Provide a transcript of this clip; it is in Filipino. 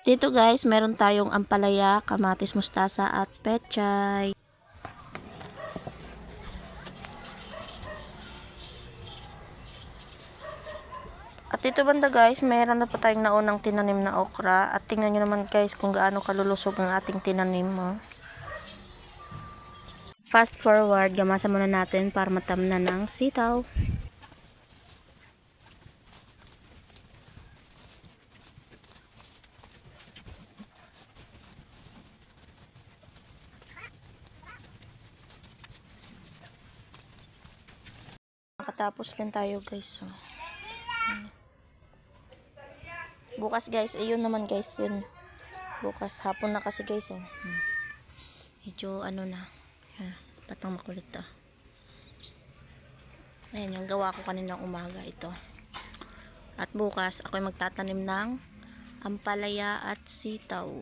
Dito guys, meron tayong ampalaya, kamatis mustasa at pechay. At dito banda guys, meron na pa tayong naunang tinanim na okra. At tingnan nyo naman guys kung gaano kalulusog ang ating tinanim mo. Fast forward, gamasa muna natin para matamnan ng sitaw. Nakatapos lang tayo guys. So, bukas guys, ayun naman guys, yun. Bukas hapon na kasi guys. Oh. Medyo ano na. Patang makulit to. Ayan yung gawa ko kaninang umaga ito. At bukas ako'y magtatanim ng ampalaya at sitaw.